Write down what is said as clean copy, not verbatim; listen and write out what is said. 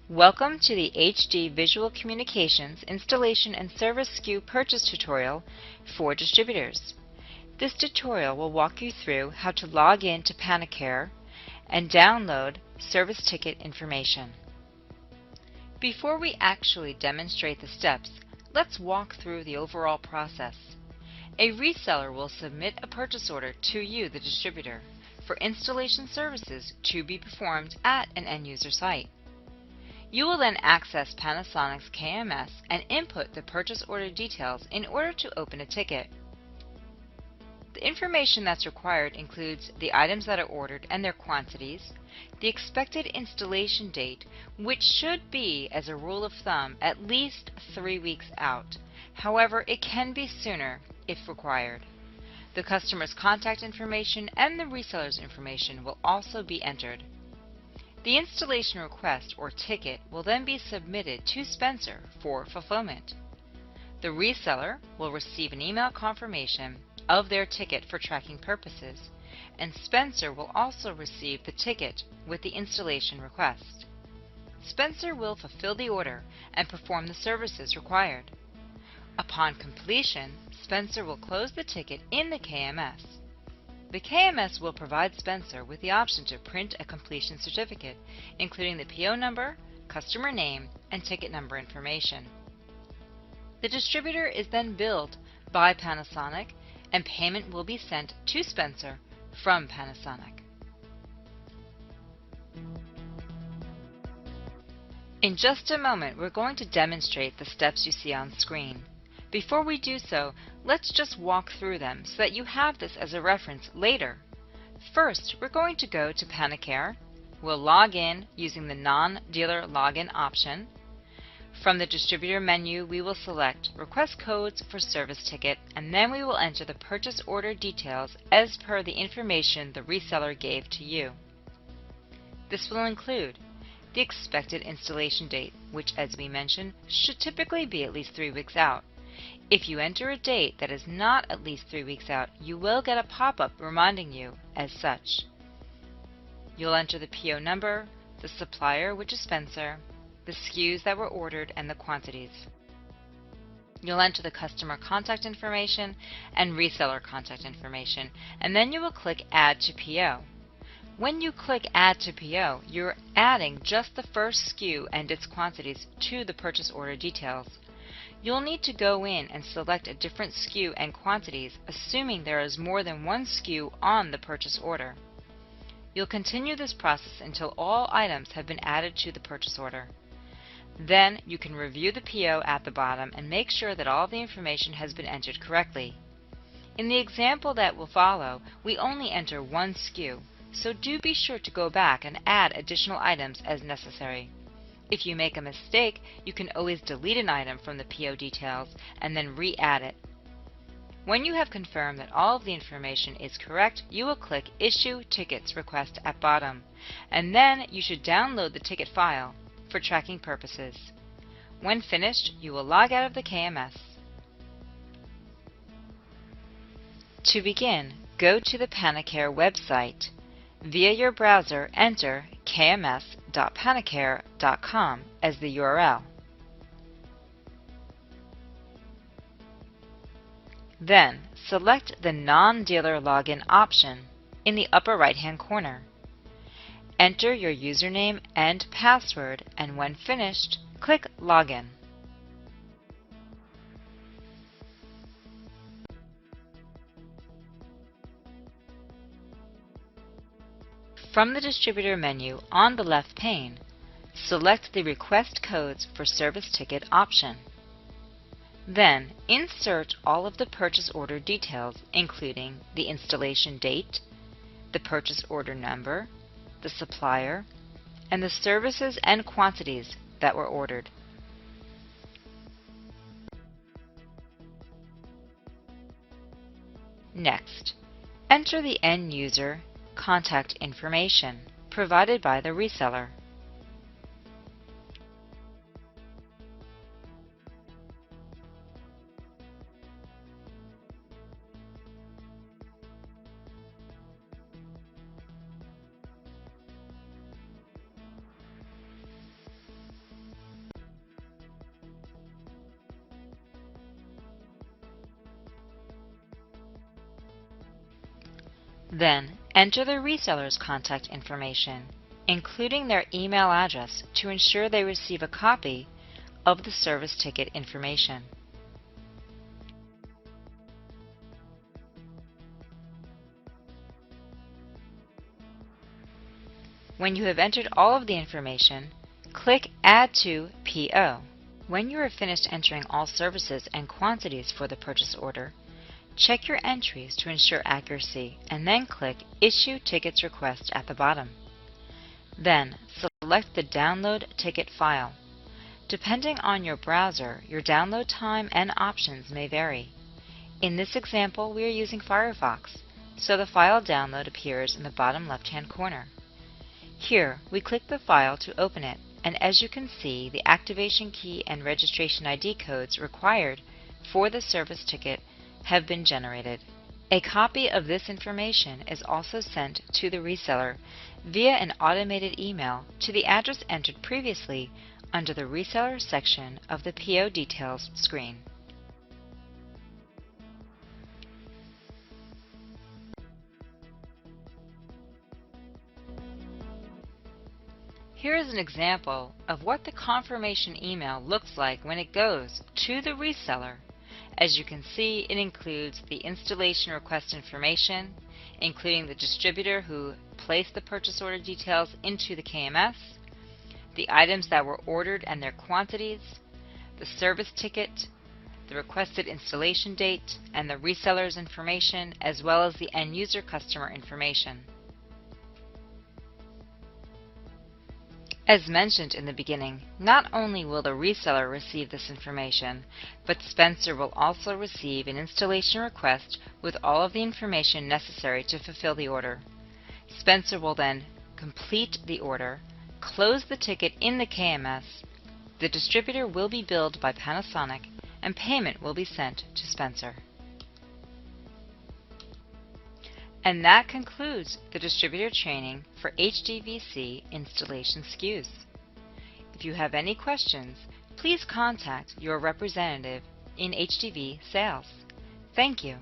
Welcome to the HD Visual Communications Installation and Service SKU Purchase tutorial for distributors. This tutorial will walk you through how to log in to Panicare and download service ticket information. Before we actually demonstrate the steps, let's walk through the overall process. A reseller will submit a purchase order to you, the distributor, for installation services to be performed at an end-user site. You will then access Panasonic's KMS and input the purchase order details in order to open a ticket. The information that's required includes the items that are ordered and their quantities, the expected installation date, which should be, as a rule of thumb, at least 3 weeks out. However, it can be sooner if required. The customer's contact information and the reseller's information will also be entered. The installation request or ticket will then be submitted to Spencer for fulfillment. The reseller will receive an email confirmation of their ticket for tracking purposes, and Spencer will also receive the ticket with the installation request. Spencer will fulfill the order and perform the services required. Upon completion, Spencer will close the ticket in the KMS. The KMS will provide Spencer with the option to print a completion certificate, including the PO number, customer name, and ticket number information. The distributor is then billed by Panasonic, and payment will be sent to Spencer from Panasonic. In just a moment, we're going to demonstrate the steps you see on screen. Before we do so, let's just walk through them so that you have this as a reference later. First, we're going to go to Panicare. We'll log in using the non-dealer login option. From the distributor menu, we will select Request Codes for Service Ticket, and then we will enter the purchase order details as per the information the reseller gave to you. This will include the expected installation date, which, as we mentioned, should typically be at least 3 weeks out. If you enter a date that is not at least 3 weeks out, you will get a pop-up reminding you as such. You'll enter the PO number, the supplier, which is Spencer, the SKUs that were ordered, and the quantities. You'll enter the customer contact information and reseller contact information, and then you will click Add to PO. When you click Add to PO, you're adding just the first SKU and its quantities to the purchase order details. You'll need to go in and select a different SKU and quantities, assuming there is more than one SKU on the purchase order. You'll continue this process until all items have been added to the purchase order. Then you can review the PO at the bottom and make sure that all the information has been entered correctly. In the example that will follow, we only enter one SKU, so do be sure to go back and add additional items as necessary. If you make a mistake, you can always delete an item from the PO details and then re-add it. When you have confirmed that all of the information is correct, you will click Issue Tickets Request at bottom, and then you should download the ticket file for tracking purposes. When finished, you will log out of the KMS. To begin, go to the Panicare website. Via your browser, enter kms.panicare.com as the URL. Then, select the non-dealer login option in the upper right-hand corner. Enter your username and password, and when finished, click Login. From the distributor menu on the left pane, select the Request Codes for Service Ticket option. Then, insert all of the purchase order details, including the installation date, the purchase order number, the supplier, and the services and quantities that were ordered. Next, enter the end user contact information provided by the reseller. Then, enter the reseller's contact information, including their email address, to ensure they receive a copy of the service ticket information. When you have entered all of the information, click Add to PO. When you are finished entering all services and quantities for the purchase order, check your entries to ensure accuracy and then click Issue Tickets Request at the bottom. Then, select the Download Ticket file. Depending on your browser, your download time and options may vary. In this example, we are using Firefox, so the file download appears in the bottom left-hand corner. Here, we click the file to open it, and as you can see, the activation key and registration ID codes required for the service ticket have been generated. A copy of this information is also sent to the reseller via an automated email to the address entered previously under the Reseller section of the PO Details screen. Here is an example of what the confirmation email looks like when it goes to the reseller. As you can see, it includes the installation request information, including the distributor who placed the purchase order details into the KMS, the items that were ordered and their quantities, the service ticket, the requested installation date, and the reseller's information, as well as the end user customer information. As mentioned in the beginning, not only will the reseller receive this information, but Spencer will also receive an installation request with all of the information necessary to fulfill the order. Spencer will then complete the order, close the ticket in the KMS, the distributor will be billed by Panasonic, and payment will be sent to Spencer. And that concludes the distributor training for Hdvc installation SKUs. If you have any questions, please contact your representative in HDV Sales. Thank you.